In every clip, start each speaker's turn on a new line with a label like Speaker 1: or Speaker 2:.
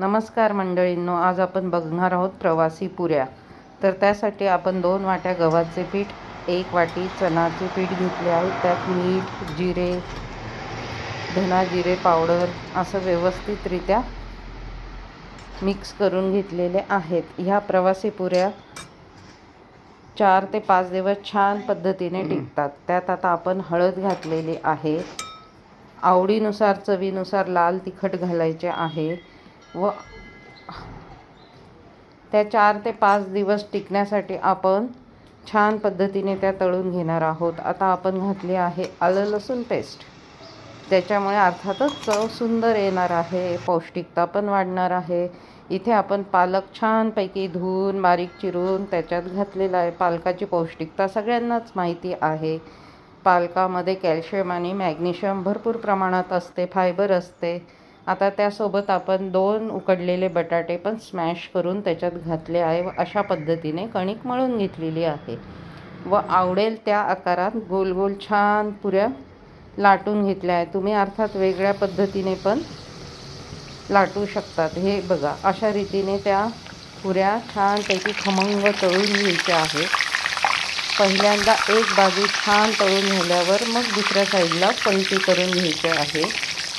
Speaker 1: नमस्कार मंडळींनो, आज आपण बघणार आहोत प्रवासी पुऱ्या. तर त्यासाठी आपण 2 वाट्या गव्हाचे पीठ, 1 वाटी चणाचे पीठ घेतले आहे. त्यात मीठ, जिरे, धना जिरे पावडर असं व्यवस्थितरित्या मिक्स करून घेतलेले आहेत. ह्या प्रवासी पुऱ्या 4 ते 5 दिवस छान पद्धतीने टिकतात. त्यात आता आपण हळद घातलेली आहे. आवडीनुसार चवीनुसार लाल तिखट घालायचे आहे व त्या 4 ते 5 दिवस टिकण्यासाठी आपण छान पद्धतीने त्या तळून घेणार आहोत. आता आपण घातली आहे आलं लसूण पेस्ट. त्याच्यामुळे अर्थातच चव सुंदर येणार आहे, पौष्टिकता पण वाढणार आहे. इथे आपण पालक छानपैकी धुवून बारीक चिरून त्याच्यात घातलेला आहे. पालकाची पौष्टिकता सगळ्यांनाच माहिती आहे. पालकामध्ये कॅल्शियम आणि मॅग्नेशियम भरपूर प्रमाणात असते, फायबर असते. आता त्यासोबत आपण 2 उकडलेले बटाटे पण स्मॅश करून त्याच्यात घातले आहे व अशा पद्धतीने कणिक मळून घेतलेली आहे व आवडेल त्या आकारात गोल गोल छान पुऱ्या लाटून घेतल्या आहे. तुम्ही अर्थात वेगळ्या पद्धतीने पण लाटू शकतात. हे बघा, अशा रीतीने त्या पुऱ्या छानपैकी खमंग तळून घ्यायच्या आहेत. पहिल्यांदा एक बाजू छान तळून झाल्यावर मग दुसऱ्या साईडला पलटी करून घ्यायचे आहे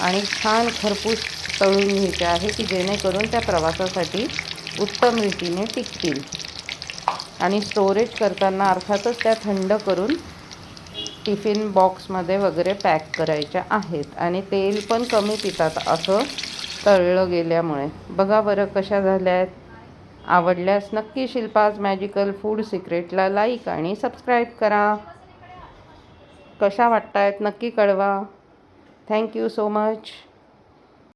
Speaker 1: आणि छान खरपूस तळून घ्यायचे आहे की जेणेकरून त्या प्रवासासाठी उत्तम रीतीने टिकतील. आणि स्टोरेज करताना अर्थातच त्या थंड करून टिफिन बॉक्समध्ये वगैरे पॅक करायच्या आहेत. आणि तेल पण कमी पितात असं तळलं गेल्यामुळे. बघा बरं कशा झाल्या आहेत. आवडल्यास नक्की शिल्पाज मॅजिकल फूड सिक्रेटला लाईक आणि सबस्क्राईब करा. कशा वाटतायत नक्की कळवा. Thank you so much.